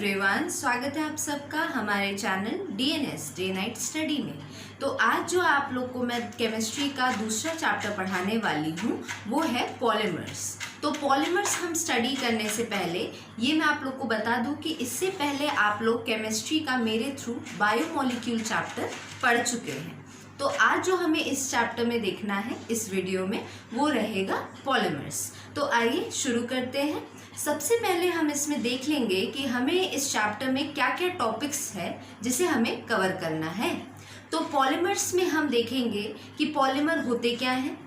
Everyone, स्वागत है आप सबका हमारे channel DNS day night study में। तो आज जो आप लोग को मैं केमिस्ट्री का दूसरा चैप्टर पढ़ाने वाली हूँ वो है पॉलीमर्स। तो पॉलीमर्स हम स्टडी करने से पहले ये मैं आप लोग को बता दूँ कि इससे पहले आप लोग केमिस्ट्री का मेरे थ्रू बायोमोलिक्यूल चैप्टर पढ़ चुके हैं। तो आज जो हमें इस चैप्टर में देखना है इस वीडियो में वो रहेगा पॉलीमर्स। तो आइए शुरू करते हैं। सबसे पहले हम इसमें देख लेंगे कि हमें इस चैप्टर में क्या क्या टॉपिक्स है जिसे हमें कवर करना है। तो पॉलीमर्स में हम देखेंगे कि पॉलीमर होते क्या हैं,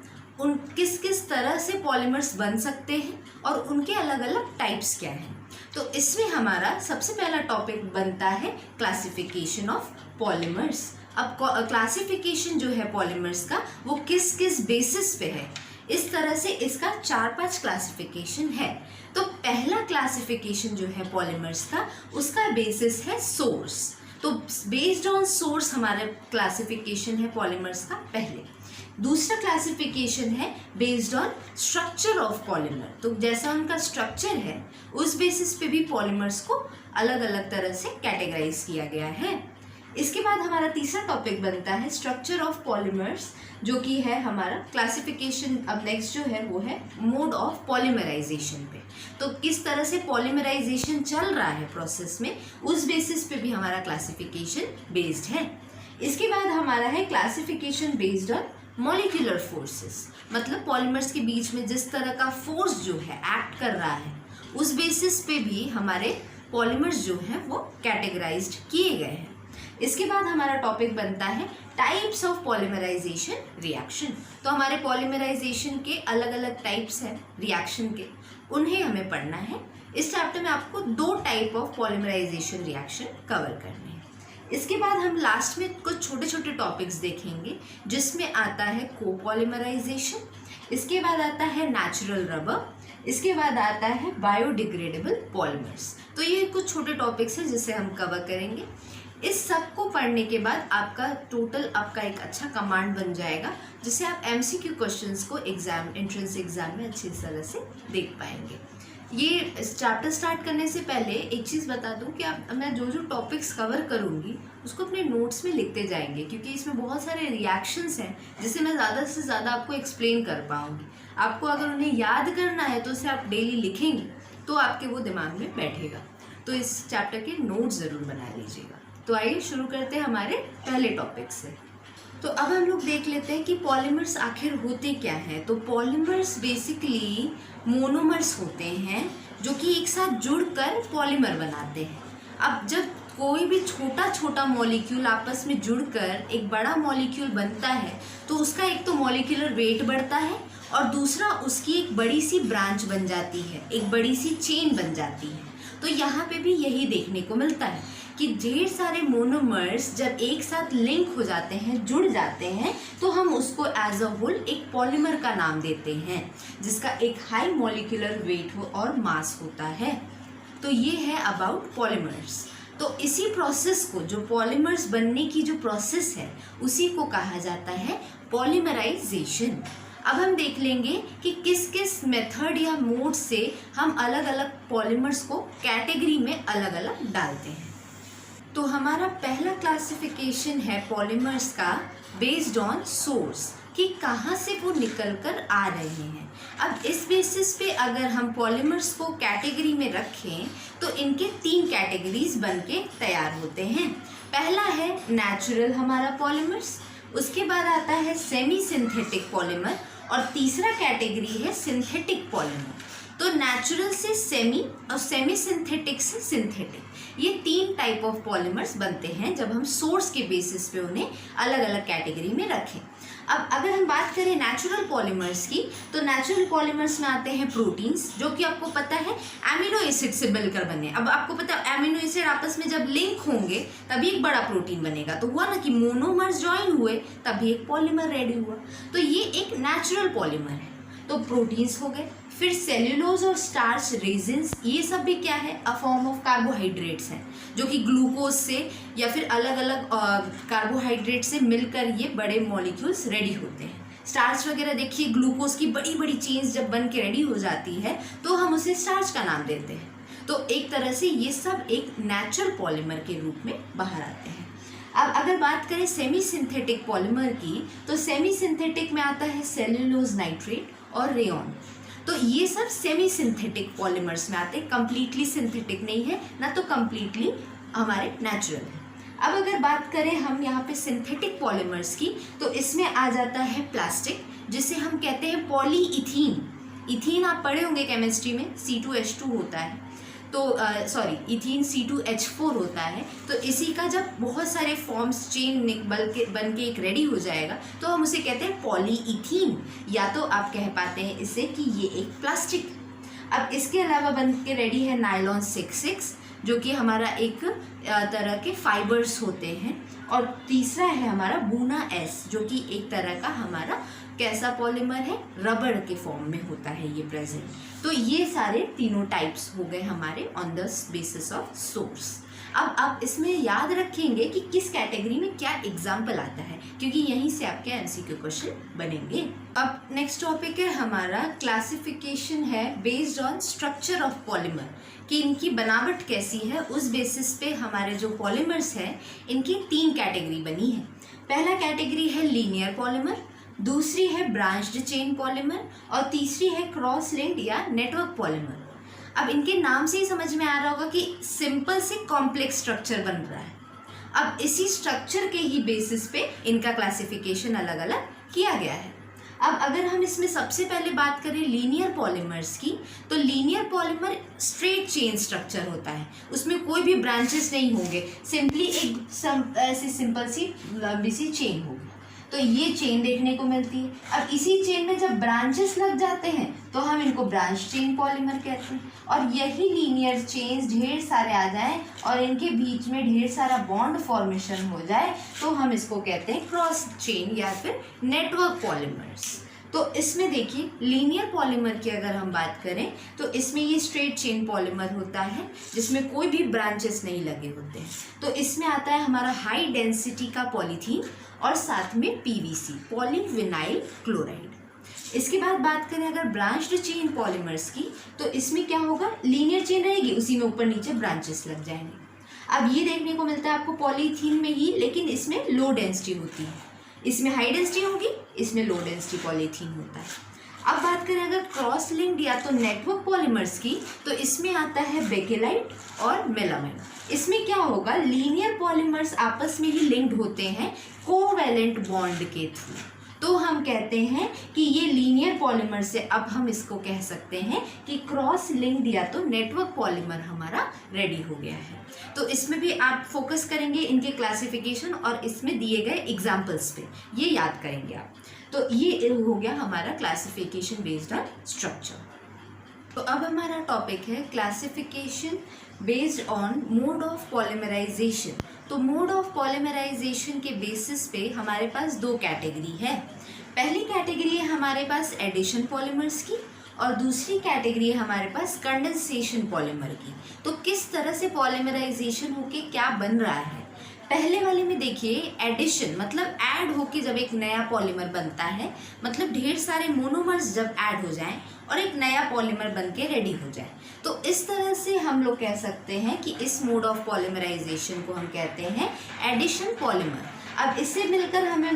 उन किस किस तरह से पॉलीमर्स बन सकते हैं और उनके अलग अलग टाइप्स क्या हैं। तो इसमें हमारा सबसे पहला टॉपिक बनता है क्लासिफिकेशन ऑफ पॉलीमर्स। अब क्लासिफिकेशन जो है पॉलीमर्स का वो किस किस बेसिस पे है, इस तरह से इसका 4-5 क्लासिफिकेशन है। तो पहला क्लासिफिकेशन जो है पॉलीमर्स का उसका बेसिस है सोर्स। तो बेस्ड ऑन सोर्स हमारा क्लासिफिकेशन है पॉलीमर्स का पहले। दूसरा क्लासिफिकेशन है based on structure of polymer. तो जैसा उनका स्ट्रक्चर है उस बेसिस पे भी पॉलीमर्स को अलग अलग तरह से कैटेगराइज किया गया है। इसके बाद हमारा तीसरा टॉपिक बनता है स्ट्रक्चर ऑफ पॉलीमर्स, जो कि है हमारा क्लासिफिकेशन। अब नेक्स्ट जो है वो है मोड ऑफ पॉलीमराइजेशन पे। तो किस तरह से पॉलीमराइजेशन चल रहा है प्रोसेस में, उस बेसिस पे भी हमारा क्लासिफिकेशन बेस्ड है। इसके बाद हमारा है classification based on molecular forces, मतलब पॉलीमर्स के बीच में जिस तरह का फोर्स जो है एक्ट कर रहा है उस बेसिस पे भी हमारे पॉलीमर्स जो हैं वो कैटेगराइज्ड किए गए हैं। इसके बाद हमारा टॉपिक बनता है टाइप्स ऑफ पॉलीमराइजेशन रिएक्शन। तो हमारे पॉलीमराइजेशन के अलग अलग टाइप्स हैं रिएक्शन के, उन्हें हमें पढ़ना है। इस चैप्टर में आपको 2 type of polymerization reaction cover करने हैं। इसके बाद हम लास्ट में कुछ छोटे छोटे टॉपिक्स देखेंगे जिसमें आता है कोपॉलीमराइजेशन, इसके बाद आता है नेचुरल रबर, इसके बाद आता है बायोडिग्रेडेबल पॉलीमर्स। तो ये कुछ छोटे टॉपिक्स हैं जिसे हम कवर करेंगे। इस सब को पढ़ने के बाद आपका एक अच्छा कमांड बन जाएगा जिसे आप एमसीक्यू क्वेश्चंस को एंट्रेंस एग्जाम में अच्छी तरह से देख पाएंगे। ये चैप्टर स्टार्ट करने से पहले एक चीज़ बता दूं कि मैं जो टॉपिक्स कवर करूंगी उसको अपने नोट्स में लिखते जाएंगे, क्योंकि इसमें बहुत सारे रिएक्शंस हैं जिसे मैं ज़्यादा से ज़्यादा आपको एक्सप्लेन कर पाऊँगी। आपको अगर उन्हें याद करना है तो उसे आप डेली लिखेंगे तो आपके वो दिमाग में बैठेगा। तो इस चैप्टर के नोट्स ज़रूर बना लीजिएगा। तो आइए शुरू करते हैं हमारे पहले टॉपिक से। तो अब हम लोग देख लेते हैं कि पॉलीमर्स आखिर होते क्या हैं। तो पॉलीमर्स बेसिकली मोनोमर्स होते हैं जो कि एक साथ जुड़कर पॉलीमर बनाते हैं। अब जब कोई भी छोटा छोटा मॉलिक्यूल आपस में जुड़कर एक बड़ा मॉलिक्यूल बनता है तो उसका एक तो मॉलिक्यूलर वेट बढ़ता है और दूसरा उसकी एक बड़ी सी ब्रांच बन जाती है, एक बड़ी सी चेन बन जाती है। तो यहाँ पे भी यही देखने को मिलता है कि ढेर सारे मोनोमर्स जब एक साथ लिंक हो जाते हैं, जुड़ जाते हैं, तो हम उसको एज अ होल एक पॉलीमर का नाम देते हैं जिसका एक हाई मॉलिक्यूलर वेट और मास होता है। तो ये है अबाउट पॉलीमर्स। तो इसी प्रोसेस को, जो पॉलीमर्स बनने की जो प्रोसेस है, उसी को कहा जाता है पॉलीमराइजेशन। अब हम देख लेंगे कि किस किस मेथड या मोड से हम अलग अलग पॉलीमर्स को कैटेगरी में अलग अलग डालते हैं। तो हमारा पहला क्लासिफिकेशन है पॉलीमर्स का बेस्ड ऑन सोर्स, कि कहाँ से वो निकल कर आ रहे हैं। अब इस बेसिस पे अगर हम पॉलीमर्स को कैटेगरी में रखें तो इनके 3 कैटेगरीज बन के तैयार होते हैं। पहला है नेचुरल हमारा पॉलीमर्स, उसके बाद आता है सेमी सिंथेटिक पॉलीमर और तीसरा कैटेगरी है सिंथेटिक पॉलीमर। तो नेचुरल से सेमी और सेमी सिंथेटिक से सिंथेटिक, ये 3 टाइप ऑफ पॉलीमर्स बनते हैं जब हम सोर्स के बेसिस पे उन्हें अलग अलग कैटेगरी में रखें। अब अगर हम बात करें नेचुरल पॉलीमर्स की, तो नेचुरल पॉलीमर्स में आते हैं प्रोटीन्स, जो कि आपको पता है एमिनो एसिड से मिलकर बने। अब आपको पता है एमिनो एसिड आपस में जब लिंक होंगे तभी एक बड़ा प्रोटीन बनेगा। तो हुआ ना कि मोनोमर्स ज्वाइन हुए तभी एक पॉलीमर रेडी हुआ। तो ये एक नेचुरल पॉलीमर है। तो प्रोटीन्स हो गए, फिर सेल्यूलोज और स्टार्च रेजिन्स, ये सब भी क्या है, अ फॉर्म ऑफ कार्बोहाइड्रेट्स हैं जो कि ग्लूकोज से या फिर अलग अलग कार्बोहाइड्रेट से मिलकर ये बड़े मॉलिक्यूल्स रेडी होते हैं। स्टार्च वगैरह देखिए, ग्लूकोज की बड़ी बड़ी चेन्स जब बन के रेडी हो जाती है तो हम उसे स्टार्च का नाम देते हैं। तो एक तरह से ये सब एक नेचुरल पॉलीमर के रूप में बाहर आते हैं। अब अगर बात करें सेमी सिंथेटिक पॉलीमर की, तो सेमी सिंथेटिक में आता है सेल्यूलोज नाइट्रेट और रेयॉन। तो ये सब सेमी सिंथेटिक पॉलीमर्स में आते हैं, कंप्लीटली सिंथेटिक नहीं है, ना तो कंप्लीटली हमारे नेचुरल है। अब अगर बात करें हम यहाँ पे सिंथेटिक पॉलीमर्स की, तो इसमें आ जाता है प्लास्टिक, जिसे हम कहते हैं पॉलीइथीन। इथीन आप पढ़े होंगे केमिस्ट्री में, C2H2 होता है, तो इथीन C2H4 होता है। तो इसी का जब बहुत सारे फॉर्म्स चेन बन के एक रेडी हो जाएगा, तो हम उसे कहते हैं पॉलीइथीन, या तो आप कह पाते हैं इसे कि ये एक प्लास्टिक। अब इसके अलावा बन के रेडी है नायलॉन 6,6, जो कि हमारा एक तरह के फाइबर्स होते हैं। और तीसरा है हमारा बूना S, जो कि एक तरह का हमारा कैसा पॉलीमर है, रबड़ के फॉर्म में होता है ये प्रेजेंट। तो ये सारे तीनों टाइप्स हो गए हमारे on the basis of source. अब आप इसमें याद रखेंगे कि किस कैटेगरी में क्या एग्जाम्पल आता है, क्योंकि यहीं से आपके MCQ क्वेश्चन बनेंगे। अब नेक्स्ट टॉपिक है हमारा क्लासिफिकेशन है based on structure of polymer, कि इनकी बनावट कैसी है, उस बेसिस पे हमारे जो पॉलीमर्स हैं इनकी 3 कैटेगरी बनी है। पहला कैटेगरी है लीनियर पॉलीमर, दूसरी है ब्रांच्ड चेन पॉलीमर, और तीसरी है क्रॉस लिंक्ड या नेटवर्क पॉलीमर। अब इनके नाम से ही समझ में आ रहा होगा कि सिंपल से कॉम्प्लेक्स स्ट्रक्चर बन रहा है। अब इसी स्ट्रक्चर के ही बेसिस पे इनका क्लासिफिकेशन अलग अलग किया गया है। अब अगर हम इसमें सबसे पहले बात करें लीनियर पॉलीमर्स की, तो linear polymer straight chain structure होता है, उसमें कोई भी ब्रांचेस नहीं होंगे, सिंपली एक ऐसी सिंपल सी लंबी सी चेन होगी। तो ये चेन देखने को मिलती है। अब इसी चेन में जब ब्रांचेस लग जाते हैं तो हम इनको ब्रांच चेन पॉलीमर कहते हैं। और यही लीनियर चेन्स ढेर सारे आ जाएं और इनके बीच में ढेर सारा बॉन्ड फॉर्मेशन हो जाए, तो हम इसको कहते हैं क्रॉस चेन या फिर नेटवर्क पॉलीमर्स। तो इसमें देखिए लीनियर पॉलीमर की अगर हम बात करें, तो इसमें ये स्ट्रेट चेन पॉलीमर होता है जिसमें कोई भी ब्रांचेस नहीं लगे होते हैं। तो इसमें आता है हमारा हाई डेंसिटी का पॉलीथीन और साथ में PVC, पॉलीविनाइल क्लोराइड। इसके बाद बात करें अगर ब्रांच्ड चेन पॉलीमर्स की, तो इसमें क्या होगा, लीनियर चेन रहेगी, उसी में ऊपर नीचे ब्रांचेस लग जाएंगे। अब ये देखने को मिलता है आपको पॉलीथीन में ही, लेकिन इसमें लो डेंसिटी होती है, इसमें हाई डेंसिटी होगी, इसमें लो डेंसिटी पॉलीथीन होता है। अब बात करें अगर क्रॉस लिंक्ड या तो नेटवर्क पॉलीमर्स की, तो इसमें आता है बेकेलाइट और मेलामाइन। इसमें क्या होगा, लीनियर पॉलीमर्स आपस में ही लिंक्ड होते हैं कोवैलेंट बॉन्ड के थ्रू, तो हम कहते हैं कि ये लीनियर पॉलीमर से अब हम इसको कह सकते हैं कि क्रॉस लिंक्ड या तो नेटवर्क पॉलीमर हमारा रेडी हो गया है। तो इसमें भी आप फोकस करेंगे इनके क्लासिफिकेशन और इसमें दिए गए एग्जाम्पल्स पे, ये याद करेंगे आप। तो ये हो गया हमारा क्लासिफिकेशन बेस्ड ऑन स्ट्रक्चर। तो अब हमारा टॉपिक है classification based on mode of polymerization. तो मोड ऑफ पॉलीमराइजेशन के बेसिस पे हमारे पास 2 कैटेगरी है। पहली कैटेगरी है हमारे पास एडिशन पॉलीमर्स की, और दूसरी कैटेगरी है हमारे पास कंडेंसेशन पॉलीमर की। तो किस तरह से पॉलीमराइजेशन होके क्या बन रहा है, पहले वाले में देखिए एडिशन मतलब ऐड होके जब एक नया पॉलीमर बनता है, मतलब ढेर सारे मोनोमर्स जब ऐड हो जाएं और एक नया पॉलीमर बन के रेडी हो जाए, तो इस तरह से हम लोग कह सकते हैं कि इस मोड ऑफ पॉलीमराइजेशन को हम कहते हैं एडिशन पॉलीमर। अब इससे मिलकर हमें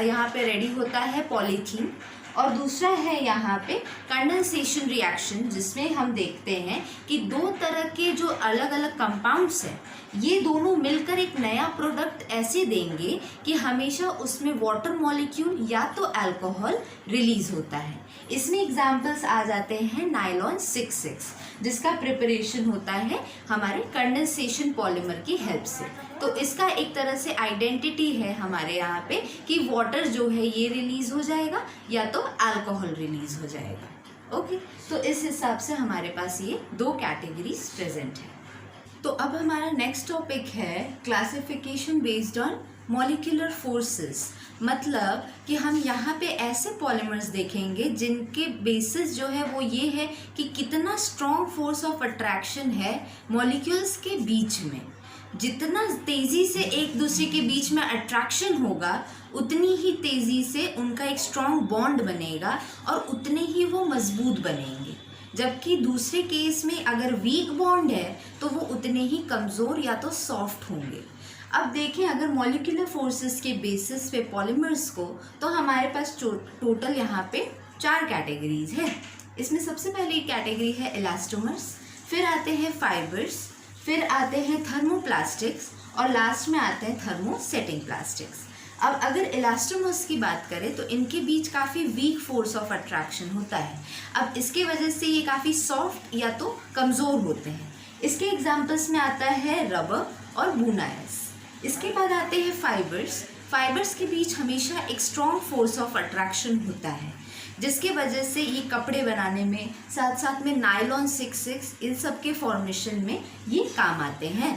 यहाँ पे रेडी होता है पॉलीथीन, और दूसरा है यहाँ पे कंडेंसेशन रिएक्शन, जिसमें हम देखते हैं कि 2 तरह के जो अलग अलग कंपाउंड्स हैं, ये दोनों मिलकर एक नया प्रोडक्ट ऐसे देंगे कि हमेशा उसमें वाटर मॉलिक्यूल या तो अल्कोहल रिलीज होता है। इसमें एग्जाम्पल्स आ जाते हैं नायलॉन 6,6, जिसका प्रिपरेशन होता है हमारे कंडेंसेशन पॉलीमर की हेल्प से। तो इसका एक तरह से आइडेंटिटी है हमारे यहाँ पे कि वाटर जो है ये रिलीज हो जाएगा या तो अल्कोहल रिलीज हो जाएगा। ओके, तो इस हिसाब से हमारे पास ये 2 कैटेगरीज प्रेजेंट है। तो अब हमारा नेक्स्ट टॉपिक है classification based on molecular forces, मतलब कि हम यहाँ पे ऐसे पॉलीमर्स देखेंगे जिनके बेसिस जो है वो ये है कि कितना स्ट्रॉन्ग फोर्स ऑफ अट्रैक्शन है मॉलिक्यूल्स के बीच में। जितना तेज़ी से एक दूसरे के बीच में अट्रैक्शन होगा, उतनी ही तेज़ी से उनका एक स्ट्रॉन्ग बॉन्ड बनेगा और उतने ही वो मजबूत बनेंगे। जबकि दूसरे केस में अगर वीक बॉन्ड है तो वो उतने ही कमज़ोर या तो सॉफ्ट होंगे। अब देखें अगर मॉलिक्यूलर फोर्सेस के बेसिस पे पॉलीमर्स को, तो हमारे पास टोटल यहाँ पे 4 कैटेगरीज है। इसमें सबसे पहली कैटेगरी है इलास्टोमर्स, फिर आते हैं फाइबर्स, फिर आते हैं थर्मोप्लास्टिक्स और लास्ट में आते हैं थर्मोसेटिंग प्लास्टिक्स। अब अगर इलास्टोमर्स की बात करें तो इनके बीच काफ़ी वीक फोर्स ऑफ अट्रैक्शन होता है। अब इसके वजह से ये काफ़ी सॉफ्ट या तो कमज़ोर होते हैं। इसके एग्जाम्पल्स में आता है रबर और बूनायर्स। इसके बाद आते हैं फाइबर्स। फाइबर्स के बीच हमेशा एक स्ट्रॉन्ग फोर्स ऑफ अट्रैक्शन होता है, जिसके वजह से ये कपड़े बनाने में, साथ साथ में नायलॉन 6 इन सब के फॉर्मेशन में ये काम आते हैं।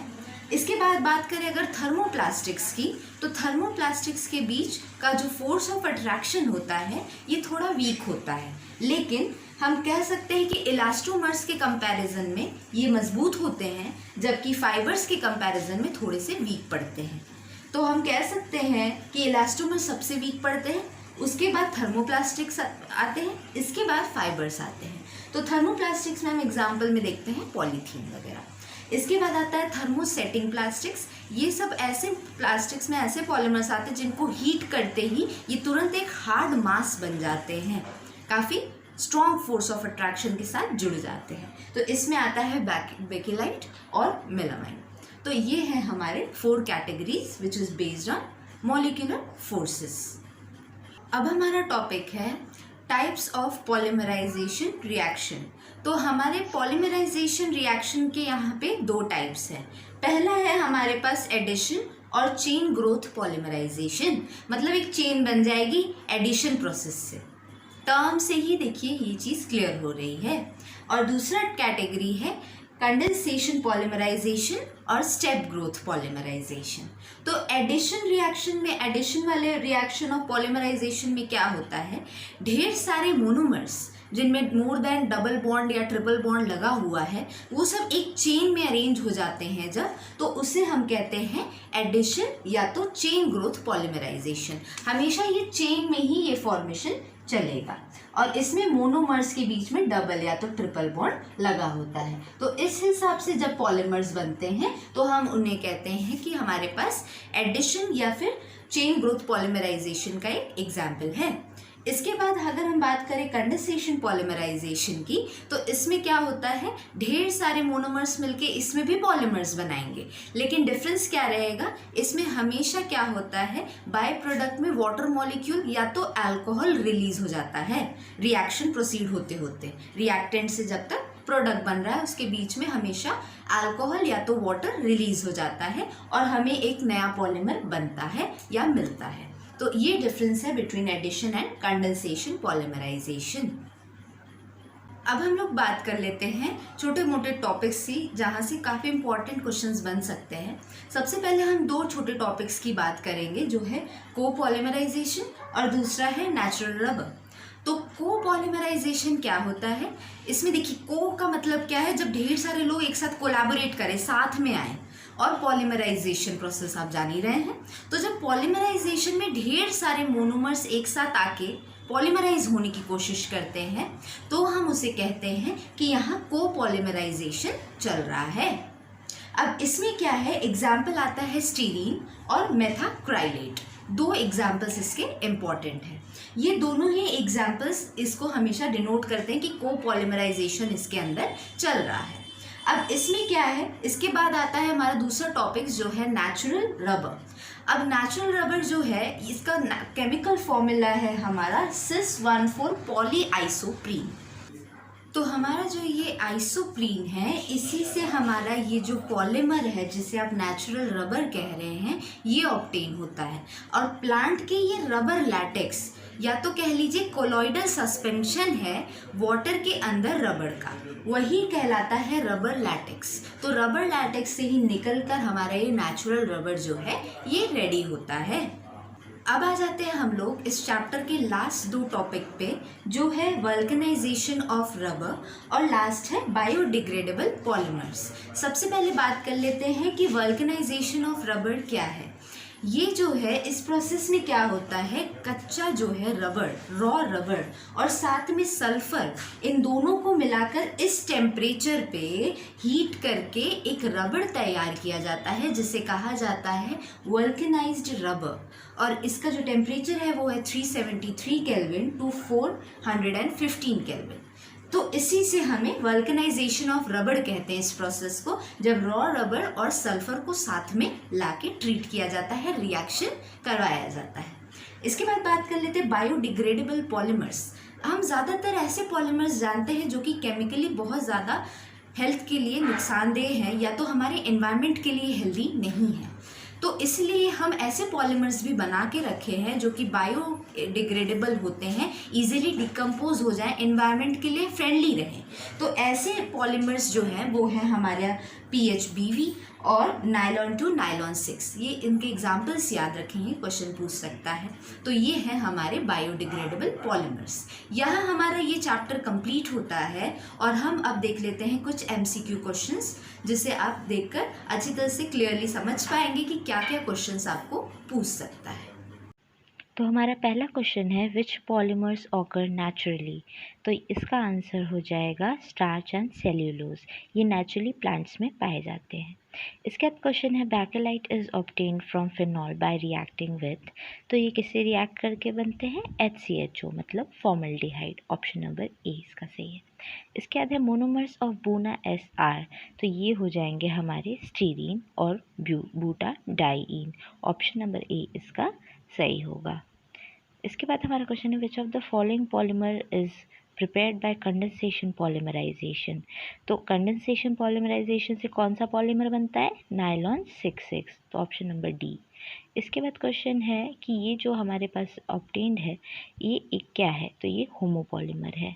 इसके बाद बात करें अगर थर्मोप्लास्टिक्स की, तो थर्मोप्लास्टिक्स के बीच का जो फोर्स ऑफ अट्रैक्शन होता है ये थोड़ा वीक होता है, लेकिन हम कह सकते हैं कि इलास्टोमर्स के कंपैरिजन में ये मजबूत होते हैं, जबकि फाइबर्स के कंपैरिजन में थोड़े से वीक पड़ते हैं। तो हम कह सकते हैं कि इलास्टोमर्स सबसे वीक पड़ते हैं, उसके बाद थर्मोप्लास्टिक्स आते हैं, इसके बाद फाइबर्स आते हैं। तो थर्मोप्लास्टिक्स में हम एग्जाम्पल में देखते हैं पॉलीथीन वगैरह। इसके बाद आता है थर्मोसेटिंग प्लास्टिक्स। ये सब ऐसे प्लास्टिक्स में ऐसे पॉलीमर्स आते हैं जिनको हीट करते ही ये तुरंत एक हार्ड मास बन जाते हैं, काफ़ी स्ट्रॉन्ग फोर्स ऑफ अट्रैक्शन के साथ जुड़ जाते हैं। तो इसमें आता है बेकेलाइट और मेलामाइन। तो ये हैं हमारे 4 categories which is based on molecular forces. अब हमारा टॉपिक है टाइप्स ऑफ पॉलीमराइजेशन रिएक्शन। तो हमारे पॉलीमराइजेशन रिएक्शन के यहाँ पे 2 टाइप्स हैं। पहला है हमारे पास एडिशन और चेन ग्रोथ पॉलीमराइजेशन, मतलब एक चेन बन जाएगी एडिशन प्रोसेस से। टर्म से ही देखिए ये चीज़ क्लियर हो रही है। और दूसरा कैटेगरी है कंडेंसेशन पॉलीमराइजेशन और स्टेप ग्रोथ पॉलीमराइजेशन। तो एडिशन रिएक्शन में, एडिशन वाले रिएक्शन ऑफ पॉलीमराइजेशन में क्या होता है, ढेर सारे मोनोमर्स जिनमें मोर देन डबल बॉन्ड या ट्रिपल बॉन्ड लगा हुआ है, वो सब एक चेन में अरेंज हो जाते हैं जब, तो उसे हम कहते हैं एडिशन या तो चेन ग्रोथ पॉलीमराइजेशन। हमेशा ये चेन में ही ये फॉर्मेशन चलेगा और इसमें मोनोमर्स के बीच में डबल या तो ट्रिपल बॉन्ड लगा होता है। तो इस हिसाब से जब पॉलीमर्स बनते हैं तो हम उन्हें कहते हैं कि हमारे पास एडिशन या फिर चेन ग्रोथ पॉलीमराइजेशन का एक एग्जाम्पल है। इसके बाद अगर हम बात करें कंडेंसेशन पॉलीमराइजेशन की, तो इसमें क्या होता है, ढेर सारे मोनोमर्स मिलके इसमें भी पॉलीमर्स बनाएंगे, लेकिन डिफरेंस क्या रहेगा, इसमें हमेशा क्या होता है, बाय प्रोडक्ट में वाटर मॉलिक्यूल या तो अल्कोहल रिलीज हो जाता है रिएक्शन प्रोसीड होते होते। रिएक्टेंट से जब तक प्रोडक्ट बन रहा है उसके बीच में हमेशा अल्कोहल या तो वाटर रिलीज हो जाता है और हमें एक नया पॉलीमर बनता है या मिलता है। तो ये डिफरेंस है between addition and condensation polymerization. अब हम लोग बात कर लेते हैं छोटे मोटे टॉपिक्स की, जहाँ से काफ़ी इंपॉर्टेंट क्वेश्चंस बन सकते हैं। सबसे पहले हम 2 छोटे टॉपिक्स की बात करेंगे, जो है कोपॉलीमराइजेशन और दूसरा है नेचुरल रबर। तो कोपॉलीमराइजेशन क्या होता है, इसमें देखिए को का मतलब क्या है, जब ढेर सारे लोग एक साथ कोलैबोरेट करें, साथ में आए, और पॉलीमराइजेशन प्रोसेस आप जान ही रहे हैं। तो जब पॉलीमराइजेशन में ढेर सारे मोनोमर्स एक साथ आके पॉलीमराइज होने की कोशिश करते हैं, तो हम उसे कहते हैं कि यहाँ कोपॉलीमराइजेशन चल रहा है। अब इसमें क्या है, एग्जाम्पल आता है स्टीरीन और मेथाक्राइलेट। 2 एग्जाम्पल्स इसके इम्पॉर्टेंट हैं। ये दोनों ही एग्जाम्पल्स इसको हमेशा डिनोट करते हैं कि कोपॉलीमराइजेशन इसके अंदर चल रहा है। अब इसमें क्या है, इसके बाद आता है हमारा दूसरा टॉपिक जो है नेचुरल रबर। अब नेचुरल रबर जो है, इसका केमिकल फॉर्मूला है हमारा cis1,4 पॉलीआइसोप्रीन। तो हमारा जो ये आइसोप्रीन है, इसी से हमारा ये जो पॉलीमर है जिसे आप नेचुरल रबर कह रहे हैं, ये ऑब्टेन होता है। और प्लांट के ये रबर लैटेक्स या तो कह लीजिए कोलॉइडल सस्पेंशन है वाटर के अंदर रबर का, वही कहलाता है रबर लैटेक्स। तो रबर लैटेक्स से ही निकलकर हमारा ये नेचुरल रबर जो है ये रेडी होता है। अब आ जाते हैं हम लोग इस चैप्टर के लास्ट 2 टॉपिक पे, जो है वल्कनाइजेशन ऑफ रबर और लास्ट है बायोडिग्रेडेबल पॉलीमर्स। सबसे पहले बात कर लेते हैं कि वल्कनाइजेशन ऑफ रबर क्या है। ये जो है इस प्रोसेस में क्या होता है, कच्चा जो है रबड़, रॉ रबड़ और साथ में सल्फर, इन दोनों को मिलाकर इस टेम्परेचर पे हीट करके एक रबड़ तैयार किया जाता है जिसे कहा जाता है वल्कनाइज्ड रबर। और इसका जो टेम्परेचर है वो है 373 केल्विन टू 415 केल्विन। तो इसी से हमें वल्कनाइजेशन ऑफ रबड़ कहते हैं इस प्रोसेस को, जब रॉ रबड़ और सल्फर को साथ में लाके ट्रीट किया जाता है, रिएक्शन करवाया जाता है। इसके बाद बात कर लेते हैं बायोडिग्रेडेबल पॉलीमर्स। हम ज़्यादातर ऐसे पॉलीमर्स जानते हैं जो कि केमिकली बहुत ज़्यादा हेल्थ के लिए नुकसानदेह हैं या तो हमारे एनवायरनमेंट के लिए हेल्दी नहीं है, तो इसलिए हम ऐसे पॉलीमर्स भी बना के रखे हैं जो कि बायोडिग्रेडेबल होते हैं, इजीली डिकम्पोज हो जाएं, एनवायरनमेंट के लिए फ्रेंडली रहें। तो ऐसे पॉलीमर्स जो हैं वो हैं हमारा PHBV और नायलॉन टू नायलॉन 6। ये इनके एग्जाम्पल्स याद रखेंगे, क्वेश्चन पूछ सकता है। तो ये हैं हमारे बायोडिग्रेडेबल पॉलीमर्स। यहाँ हमारा ये चैप्टर कंप्लीट होता है और हम अब देख लेते हैं कुछ MCQ क्वेश्चंस, जिसे आप देखकर अच्छी तरह से क्लियरली समझ पाएंगे कि क्या क्या क्वेश्चंस आपको पूछ सकता है। तो हमारा पहला क्वेश्चन है विच पॉलीमर्स ऑकर नेचुरली। तो इसका आंसर हो जाएगा स्टार्च एंड सेल्यूलोज। ये नेचुरली प्लांट्स में पाए जाते हैं। इसके बाद क्वेश्चन है Bakelite is obtained from phenol bye reacting with. तो ये किससे रिएक्ट करके बनते हैं, HCHO मतलब फॉर्मल्डिहाइड। ऑप्शन नंबर ए इसका सही है। इसके बाद है मोनोमर्स ऑफ बूना SR। तो ये हो जाएंगे हमारे स्टीरीन और बूटाडाइईन। ऑप्शन नंबर ए इसका सही होगा। इसके बाद हमारा क्वेश्चन है which of the following polymer is prepared by condensation polymerization. तो कंडेंसेशन पॉलीमराइजेशन से कौन सा पॉलीमर बनता है, नायलॉन 6,6। तो ऑप्शन नंबर डी। इसके बाद क्वेश्चन है कि ये जो हमारे पास ऑब्टेन्ड है ये एक क्या है, तो ये होमोपॉलीमर है।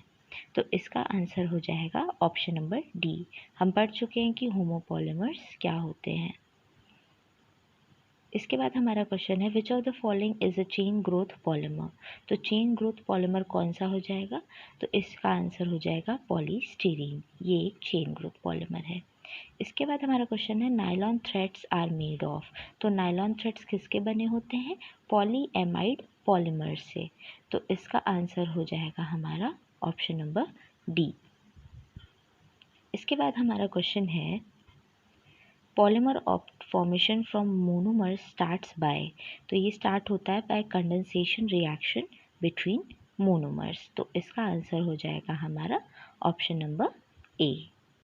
तो इसका आंसर हो जाएगा ऑप्शन नंबर डी। हम पढ़ चुके हैं कि होमोपॉलीमर्स क्या होते हैं। इसके बाद हमारा क्वेश्चन है which of the following is a chain growth polymer. तो चेन ग्रोथ पॉलीमर कौन सा हो जाएगा, तो इसका आंसर हो जाएगा पॉलीस्टीरीन। ये एक चेन ग्रोथ पॉलीमर है। इसके बाद हमारा क्वेश्चन है nylon threads are made of. तो नायलॉन थ्रेड्स किसके बने होते हैं, पॉलीएमाइड पॉलीमर से। तो इसका आंसर हो जाएगा हमारा ऑप्शन नंबर डी। इसके बाद हमारा क्वेश्चन है polymer of formation from monomer starts by. तो ये स्टार्ट होता है by condensation reaction between monomers. तो इसका आंसर हो जाएगा हमारा ऑप्शन नंबर ए।